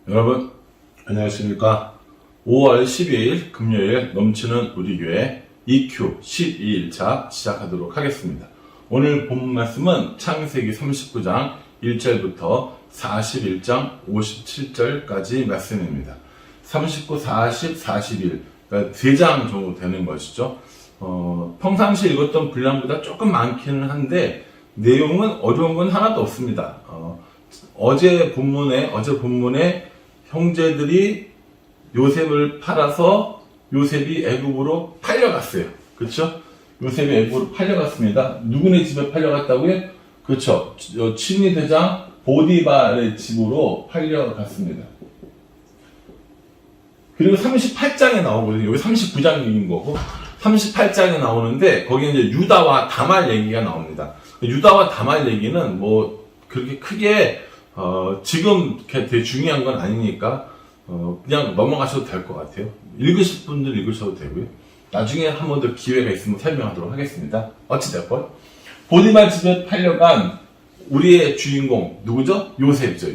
여러분 안녕하십니까. 5월 12일 금요일 넘치는 우리 교회 EQ 12일차 시작하도록 하겠습니다. 오늘 본 말씀은 창세기 39장 1절부터 41장 57절까지 말씀입니다. 39, 40, 41 그러니까 3장 정도 되는 것이죠. 평상시 읽었던 분량보다 조금 많기는 한데 내용은 어려운 건 하나도 없습니다. 어제 본문에 형제들이 요셉을 팔아서 요셉이 애굽으로 팔려갔어요. 그렇죠? 요셉이 애굽으로 팔려갔습니다. 누구네 집에 팔려갔다고요? 그렇죠. 친위대장 보디발의 집으로 팔려갔습니다. 그리고 38장에 나오거든요. 여기 39장인 거고 38장에 나오는데 거기에 이제 유다와 다말 얘기가 나옵니다. 유다와 다말 얘기는 뭐 그렇게 크게 지금 되게 중요한 건 아니니까 그냥 넘어가셔도 될 것 같아요. 읽으실 분들 읽으셔도 되고요. 나중에 한 번 더 기회가 있으면 설명하도록 하겠습니다. 어찌됐건 보디발 집에 팔려간 우리의 주인공 누구죠? 요셉이죠.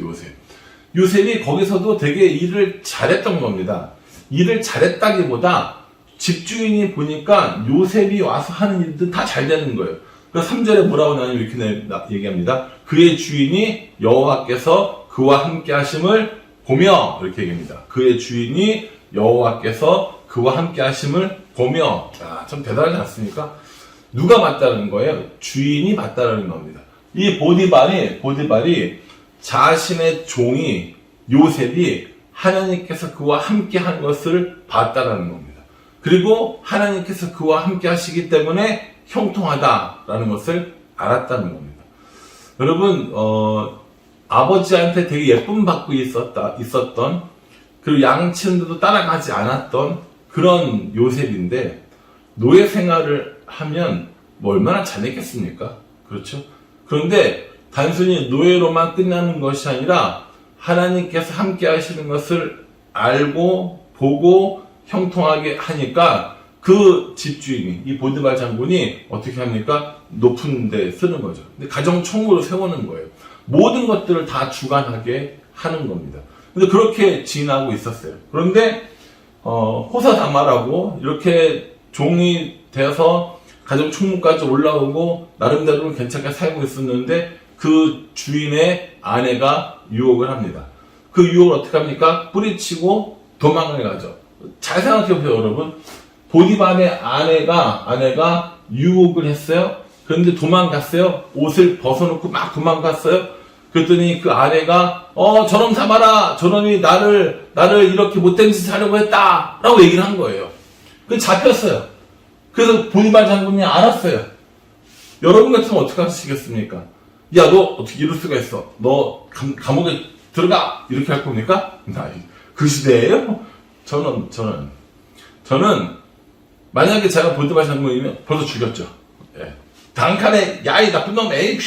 요셉이 거기서도 되게 일을 잘했던 겁니다. 일을 잘했다기보다 집주인이 보니까 요셉이 와서 하는 일들 다 잘 되는 거예요. 그래서 3절에 뭐라고 나는 이렇게 얘기합니다. 그의 주인이 여호와께서 그와 함께 하심을 보며 이렇게 얘기합니다. 그의 주인이 여호와께서 그와 함께 하심을 보며 참 대단하지 않습니까? 누가 맞다는 거예요? 주인이 맞다는 겁니다. 이 보디발이 자신의 종이 요셉이 하나님께서 그와 함께 한 것을 봤다라는 겁니다. 그리고 하나님께서 그와 함께 하시기 때문에 형통하다라는 것을 알았다는 겁니다. 여러분, 아버지한테 되게 예쁨 받고 있었던, 그리고 양치는데도 따라가지 않았던 그런 요셉인데, 노예 생활을 하면 뭐 얼마나 잘했겠습니까? 그렇죠? 그런데 단순히 노예로만 끝나는 것이 아니라 하나님께서 함께 하시는 것을 알고 보고 형통하게 하니까 그 집주인이, 이 보디발 장군이 어떻게 합니까? 높은 데 쓰는 거죠. 근데 가정 총무로 세우는 거예요. 모든 것들을 다 주관하게 하는 겁니다. 근데 그렇게 지나고 있었어요. 그런데, 호사다마라고 이렇게 종이 되어서 가정 총무까지 올라오고 나름대로 괜찮게 살고 있었는데 그 주인의 아내가 유혹을 합니다. 그 유혹을 어떻게 합니까? 뿌리치고 도망을 가죠. 잘 생각해 보세요, 여러분. 보디발의 아내가 유혹을 했어요. 그런데 도망갔어요. 옷을 벗어놓고 막 도망갔어요. 그랬더니 그 아내가 저놈 잡아라. 저놈이 나를 이렇게 못된 짓을 하려고 했다. 라고 얘기를 한 거예요. 그 잡혔어요. 그래서 보디발 장군이 알았어요. 여러분 같으면 어떻게 하시겠습니까? 야, 너 어떻게 이럴 수가 있어? 너 감옥에 들어가! 이렇게 할 겁니까? 그 시대예요? 저는 만약에 제가 보디발 장군이면 벌써 죽였죠. 예. 단칼에 야이 나쁜 놈 에이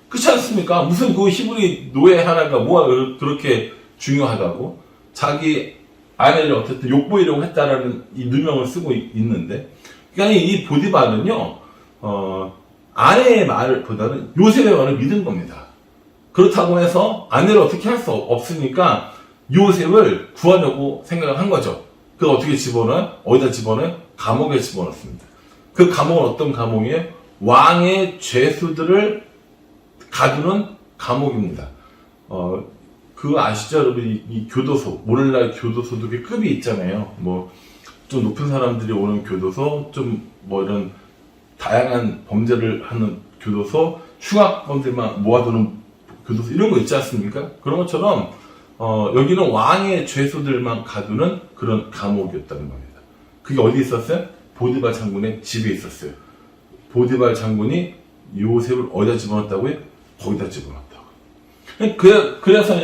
그렇지 않습니까? 무슨 그 히브리 노예 하나가 뭐가 그렇게 중요하다고 자기 아내를 어쨌든 욕보이려고 했다라는 이 누명을 쓰고 있는데, 그러니까 이 보디발은요 아내의 말보다는 요셉의 말을 믿은 겁니다. 그렇다고 해서 아내를 어떻게 할 수 없으니까 요셉을 구하려고 생각을 한 거죠. 그걸 어떻게 집어넣어요? 어디다 집어넣어요? 감옥에 집어넣습니다. 그 감옥은 어떤 감옥이에요? 왕의 죄수들을 가두는 감옥입니다. 그거 아시죠? 여러분, 이 교도소, 오늘날 교도소도 급이 있잖아요. 좀 높은 사람들이 오는 교도소, 좀 이런 다양한 범죄를 하는 교도소, 흉악범들만 모아두는 교도소, 이런 거 있지 않습니까? 그런 것처럼, 여기는 왕의 죄수들만 가두는 그런 감옥이었다는 겁니다. 그게 어디 있었어요? 보디발 장군의 집에 있었어요. 보디발 장군이 요셉을 어디다 집어넣었다고요? 거기다 집어넣었다고. 그래서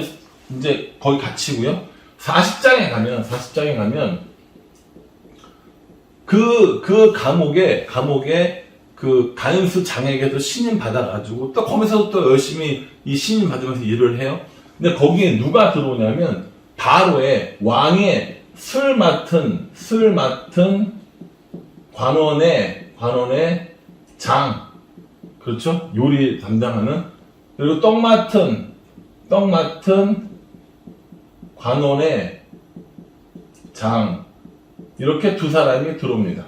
이제 거기 갇히고요. 40장에 가면 그 감옥에 그 간수 장에게도 신임 받아가지고 또 거기서 또 열심히 이 신임 받으면서 일을 해요. 근데 거기에 누가 들어오냐면 바로의 왕의 술 맡은 관원의 장, 그렇죠? 요리 담당하는, 그리고 떡 맡은 관원의 장, 이렇게 두 사람이 들어옵니다.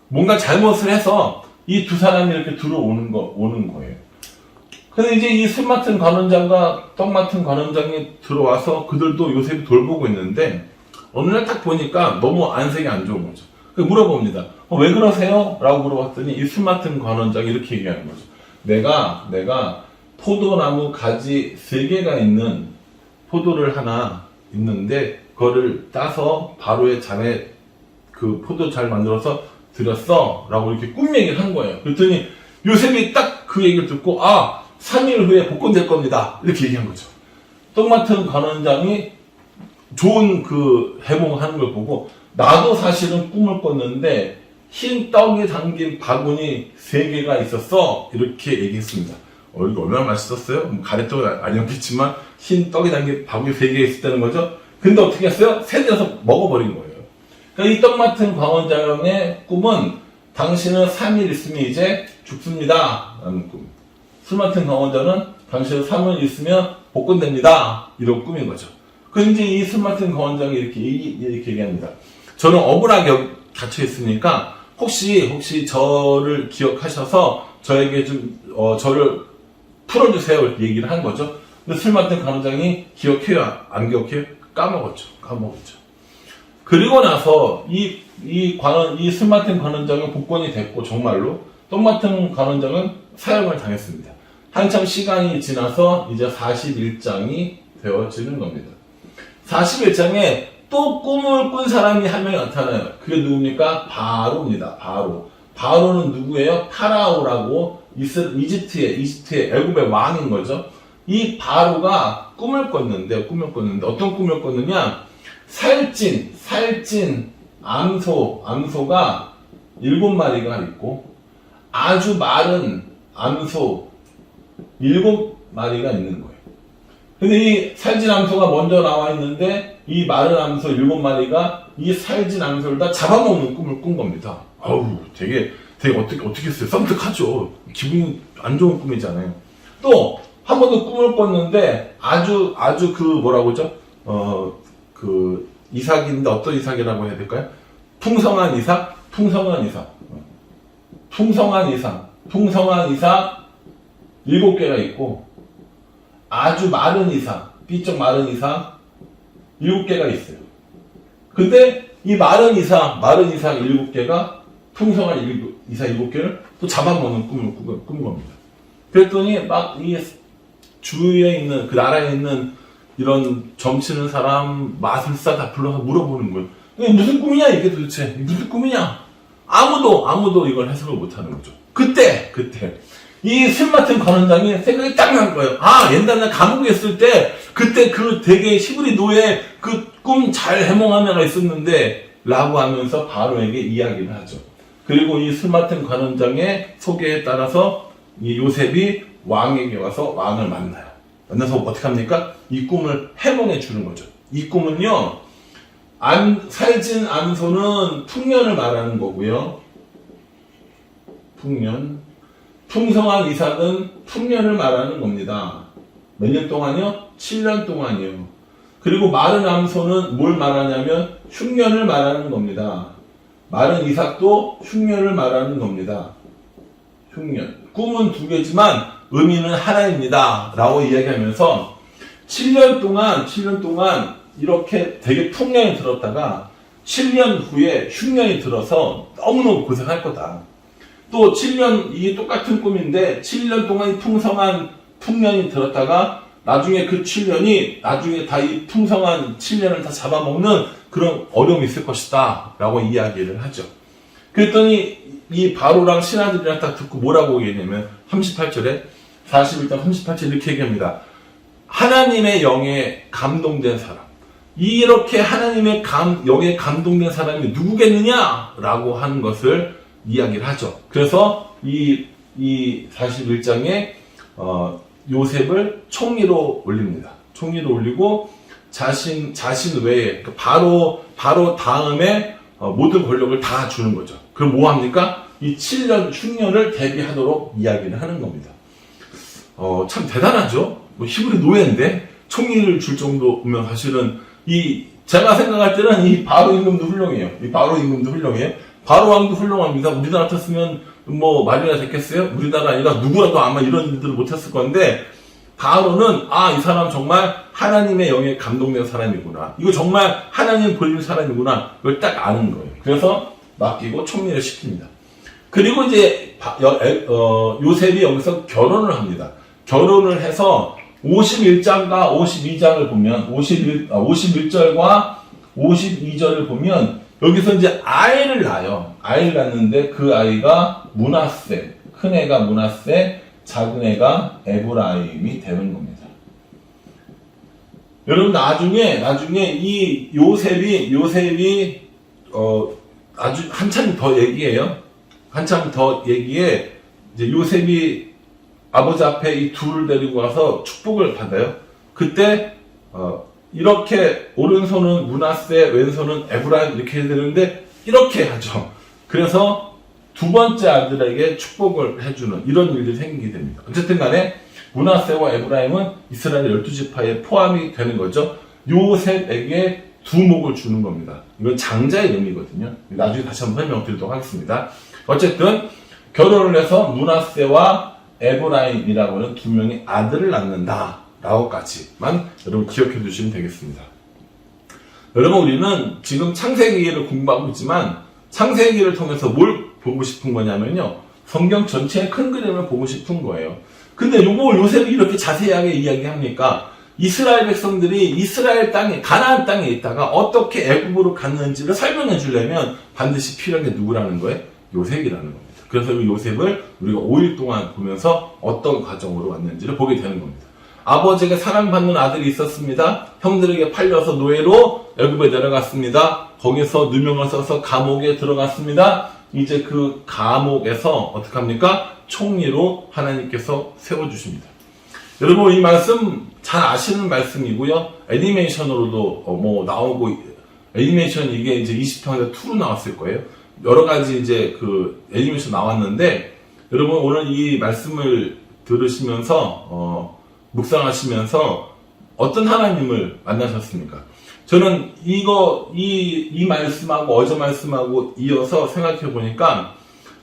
뭔가 잘못을 해서 이 두 사람이 이렇게 오는 거예요. 근데 이제 이 술 맡은 관원장과 떡 맡은 관원장이 들어와서 그들도 요셉이 돌보고 있는데, 어느 날 딱 보니까 너무 안색이 안 좋은 거죠. 그래서 물어봅니다. 왜 그러세요? 라고 물어봤더니 이 술 맡은 관원장이 이렇게 얘기하는 거죠. 내가 포도나무 가지 3개가 있는 포도를 하나 있는데, 그거를 따서 바로의 잔에 그 포도 잘 만들어서 드렸어. 라고 이렇게 꿈 얘기를 한 거예요. 그랬더니 요셉이 딱 그 얘기를 듣고, 3일 후에 복권될 겁니다. 이렇게 얘기한 거죠. 떡 맡은 관원장이 좋은 그 해몽하는 걸 보고, 나도 사실은 꿈을 꿨는데 흰 떡이 담긴 바구니 3개가 있었어. 이렇게 얘기했습니다. 이거 얼마나 맛있었어요? 뭐 가래떡은 아니었겠지만 흰 떡이 담긴 바구니 3개가 있었다는 거죠. 근데 어떻게 했어요? 새들어서 먹어버린 거예요. 그러니까 이 떡 맡은 관원장의 꿈은 당신은 3일 있으면 이제 죽습니다. 라는 꿈. 술 맡은 관원장은 당신은 3일 있으면 복권됩니다. 이런 꿈인 거죠. 그래서 이제 이 술 맡은 관원장이 이렇게 얘기합니다. 저는 억울하게 갇혀 있으니까 혹시 저를 기억하셔서 저에게 좀 저를 풀어주세요. 이렇게 얘기를 한 거죠. 근데 술 맡은 관원장이 기억해요? 안 기억해요? 까먹었죠. 그리고 나서 이 술 맡은 관원장은 복권이 됐고, 정말로 떡 맡은 관원장은 사형을 당했습니다. 한참 시간이 지나서 이제 41장이 되어지는 겁니다. 41장에 또 꿈을 꾼 사람이 한 명이 나타나요. 그게 누굽니까? 바로입니다. 바로는 누구예요? 파라오라고 이집트의 애굽의 왕인 거죠. 이 바로가 꿈을 꿨는데 어떤 꿈을 꿨느냐? 살찐 암소가 7마리가 있고, 아주 마른 암소 7마리가 있는 거예요. 근데 이 살찐 암소가 먼저 나와 있는데, 이 마른 암소 7마리가 이 살찐 암소를 다 잡아먹는 꿈을 꾼 겁니다. 되게 어떻게 했어요? 썸뜩하죠. 기분이 안 좋은 꿈이잖아요. 또 한 번 더 꿈을 꿨는데, 아주 그 뭐라고 하죠? 그 이삭인데 어떤 이삭이라고 해야 될까요? 풍성한 이삭 7개가 있고, 아주 마른 이삭, 삐쩍 마른 이삭 7개가 있어요. 근데 이 마른 이삭 7개가 풍성한 이삭 7개를 또 잡아먹는 꿈을 꾼 겁니다. 그랬더니 막 이 주위에 있는, 그 나라에 있는 이런 점치는 사람, 마술사 다 불러서 물어보는 거예요. 이게 무슨 꿈이냐, 이게 도대체? 무슨 꿈이냐? 아무도 이걸 해석을 못 하는 거죠. 그때, 이 술 맡은 관원장이 생각이 딱 난 거예요. 옛날에 감옥에 있을 때, 그때 그 되게 시부리 노예 그 꿈 잘 해몽한 애가 있었는데, 라고 하면서 바로에게 이야기를 하죠. 그리고 이 술 맡은 관원장의 소개에 따라서 이 요셉이 왕에게 와서 왕을 만나요. 만나서 어떻게 합니까? 이 꿈을 해몽해 주는 거죠. 이 꿈은요, 살찐 암소는 풍년을 말하는 거고요. 풍성한 이삭은 풍년을 말하는 겁니다. 몇 년 동안이요? 7년 동안이요. 그리고 마른 암소는 뭘 말하냐면 흉년을 말하는 겁니다. 마른 이삭도 흉년을 말하는 겁니다. 흉년. 꿈은 2개지만 의미는 하나입니다. 라고 이야기하면서 7년 동안 이렇게 되게 풍년이 들었다가 7년 후에 흉년이 들어서 너무너무 고생할 거다. 또 7년, 이게 똑같은 꿈인데 7년 동안 풍성한 풍년이 들었다가 나중에 그 7년이 나중에 다 이 풍성한 7년을 다 잡아먹는 그런 어려움이 있을 것이다. 라고 이야기를 하죠. 그랬더니 이 바로랑 신하들이랑 딱 듣고 뭐라고 얘기했냐면 38절에 41장 38절 이렇게 얘기합니다. 하나님의 영에 감동된 사람. 이렇게 하나님의 영에 감동된 사람이 누구겠느냐? 라고 하는 것을 이야기를 하죠. 그래서 이 41장에 요셉을 총리로 올립니다. 총리로 올리고 자신 외에 바로 다음에 모든 권력을 다 주는 거죠. 그럼 뭐 합니까? 이 7년 흉년을 대비하도록 이야기를 하는 겁니다. 참 대단하죠? 히브리 노예인데 총리를 줄 정도면 사실은 제가 생각할 때는 이 바로 임금도 훌륭해요. 이 바로 임금도 훌륭해요. 바로 왕도 훌륭합니다. 우리나라 같았으면 뭐 말이나 됐겠어요? 우리나라 아니라 누구라도 아마 이런 일들을 못했을 건데, 바로는 이 사람 정말 하나님의 영에 감동된 사람이구나. 이거 정말 하나님 보여준 사람이구나. 이걸 딱 아는 거예요. 그래서 맡기고 총리를 시킵니다. 그리고 이제 요셉이 여기서 결혼을 합니다. 결혼을 해서 51장과 52장을 보면 51절과 52절을 보면 여기서 이제 아이를 낳아요. 아이를 낳는데 그 아이가 므낫세, 큰 애가 므낫세, 작은 애가 에브라임이 되는 겁니다. 여러분 나중에 이 요셉이 아주 한참 더 얘기해요. 한참 더 얘기해. 이제 요셉이 아버지 앞에 이 둘을 데리고 와서 축복을 받아요. 그때 이렇게 오른손은 므낫세, 왼손은 에브라임 이렇게 해야 되는데 이렇게 하죠. 그래서 두 번째 아들에게 축복을 해주는 이런 일들이 생기게 됩니다. 어쨌든 간에 므낫세와 에브라임은 이스라엘 12지파에 포함이 되는 거죠. 요셉에게 두 목을 주는 겁니다. 이건 장자의 의미거든요. 나중에 다시 한번 설명드리도록 하겠습니다. 어쨌든 결혼을 해서 므낫세와 에브라임이라고 하는 두 명의 아들을 낳는다 라고까지만 여러분 기억해 두시면 되겠습니다. 여러분 우리는 지금 창세기를 공부하고 있지만 창세기를 통해서 뭘 보고 싶은 거냐면요, 성경 전체의 큰 그림을 보고 싶은 거예요. 근데 요걸 요셉이 이렇게 자세하게 이야기합니까? 이스라엘 백성들이 이스라엘 땅에, 가나안 땅에 있다가 어떻게 애굽으로 갔는지를 설명해 주려면 반드시 필요한 게 누구라는 거예요? 요셉이라는 겁니다. 그래서 이 요셉을 우리가 5일 동안 보면서 어떤 과정으로 왔는지를 보게 되는 겁니다. 아버지에게 사랑받는 아들이 있었습니다. 형들에게 팔려서 노예로 애굽에 내려갔습니다. 거기서 누명을 써서 감옥에 들어갔습니다. 이제 그 감옥에서 어떻게 합니까? 총리로 하나님께서 세워주십니다. 여러분 이 말씀 잘 아시는 말씀이고요. 애니메이션으로도 나오고, 애니메이션 이게 이제 20편에서 2로 나왔을 거예요. 여러 가지 이제 그 애니메이션 나왔는데, 여러분 오늘 이 말씀을 들으시면서 묵상하시면서 어떤 하나님을 만나셨습니까? 저는 이 말씀하고 어제 말씀하고 이어서 생각해 보니까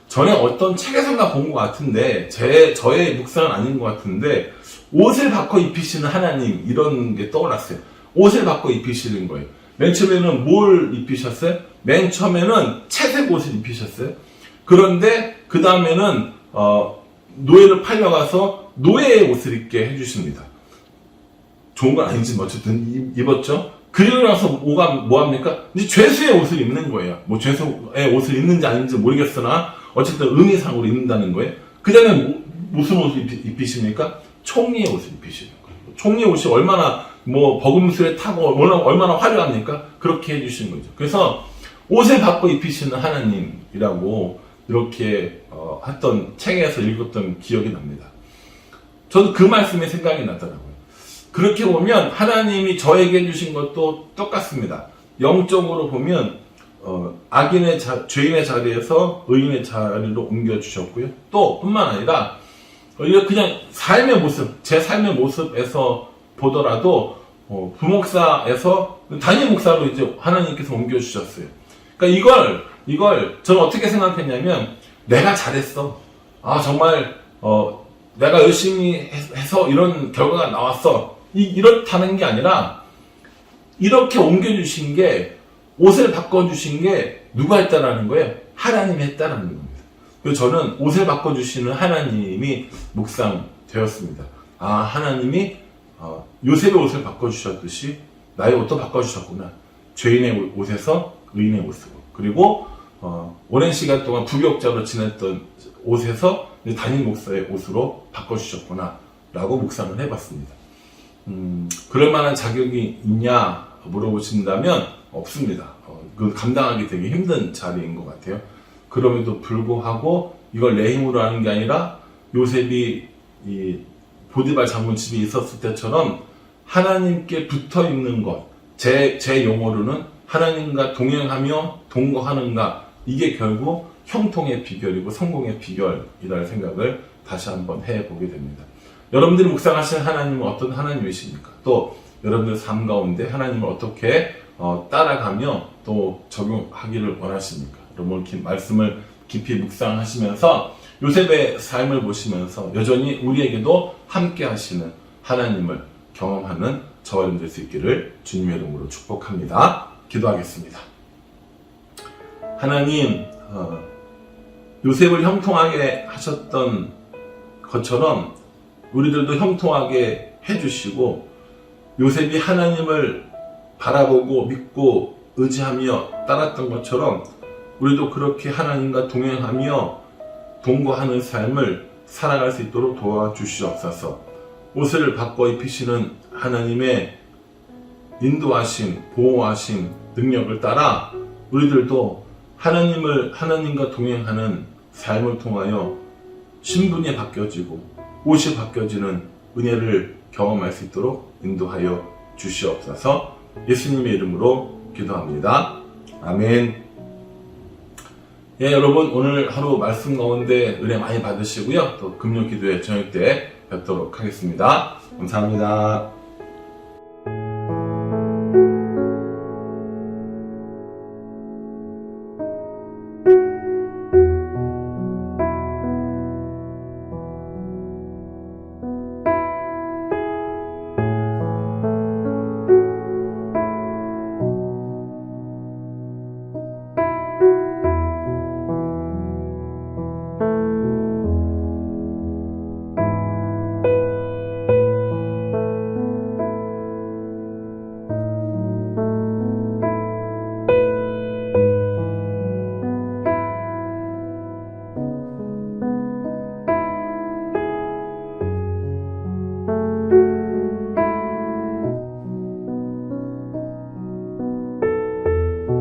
전에 어떤 책에서나 본 것 같은데, 저의 묵상은 아닌 것 같은데, 옷을 바꿔 입히시는 하나님, 이런 게 떠올랐어요. 옷을 바꿔 입히시는 거예요. 맨 처음에는 뭘 입히셨어요? 맨 처음에는 채색 옷을 입히셨어요. 그런데 그 다음에는 노예를 팔려가서 노예의 옷을 입게 해주십니다. 좋은 건 아니지만 어쨌든 입었죠. 그리고 나서 뭐 합니까? 이제 죄수의 옷을 입는 거예요. 뭐 죄수의 옷을 입는지 아닌지 모르겠으나 어쨌든 의미상으로 입는다는 거예요. 그 다음에 무슨 옷을 입히십니까? 총리의 옷을 입히시는 거예요. 총리의 옷이 얼마나 버금술에 타고 얼마나 화려합니까? 그렇게 해주시는 거죠. 그래서 옷을 바꿔 입히시는 하나님이라고 이렇게 했던 책에서 읽었던 기억이 납니다. 저도 그 말씀이 생각이 나더라고요. 그렇게 보면 하나님이 저에게 해주신 것도 똑같습니다. 영적으로 보면 악인의 죄인의 자리에서 의인의 자리로 옮겨주셨고요. 또 뿐만 아니라 그냥 삶의 모습, 제 삶의 모습에서 보더라도 부목사에서 담임 목사로 이제 하나님께서 옮겨주셨어요. 그러니까 이걸 저는 어떻게 생각했냐면, 내가 잘했어. 정말 내가 열심히 해서 이런 결과가 나왔어. 이렇다는 게 아니라, 이렇게 옮겨주신 게, 옷을 바꿔주신 게 누가 했다라는 거예요? 하나님이 했다라는 겁니다. 그래서 저는 옷을 바꿔주시는 하나님이 묵상되었습니다. 하나님이 요셉의 옷을 바꿔주셨듯이 나의 옷도 바꿔주셨구나. 죄인의 옷에서 의인의 옷으로. 그리고 오랜 시간 동안 부격자로 지냈던 옷에서 담임 목사의 옷으로 바꿔주셨구나 라고 묵상을 해봤습니다. 그럴 만한 자격이 있냐 물어보신다면 없습니다. 그걸 감당하기 되게 힘든 자리인 것 같아요. 그럼에도 불구하고 이걸 내 힘으로 하는 게 아니라 요셉이 이 보디발 장군 집에 있었을 때처럼 하나님께 붙어 있는 것, 제 용어로는 하나님과 동행하며 동거하는가, 이게 결국 형통의 비결이고 성공의 비결이라는 생각을 다시 한번 해보게 됩니다. 여러분들이 묵상하시는 하나님은 어떤 하나님이십니까? 또 여러분들 삶 가운데 하나님을 어떻게 따라가며 또 적용하기를 원하십니까? 여러분 이렇게 말씀을 깊이 묵상하시면서 요셉의 삶을 보시면서 여전히 우리에게도 함께 하시는 하나님을 경험하는 저와 여러분 될 수 있기를 주님의 이름으로 축복합니다. 기도하겠습니다. 하나님, 요셉을 형통하게 하셨던 것처럼 우리들도 형통하게 해주시고 요셉이 하나님을 바라보고 믿고 의지하며 따랐던 것처럼 우리도 그렇게 하나님과 동행하며 동거하는 삶을 살아갈 수 있도록 도와주시옵소서. 옷을 바꿔 입히시는 하나님의 인도하심, 보호하심, 능력을 따라 우리들도 하나님과 동행하는 삶을 통하여 신분이 바뀌어지고 옷이 바뀌어지는 은혜를 경험할 수 있도록 인도하여 주시옵소서. 예수님의 이름으로 기도합니다. 아멘. 예, 여러분 오늘 하루 말씀 가운데 은혜 많이 받으시고요. 또 금요 기도회 저녁 때 뵙도록 하겠습니다. 감사합니다.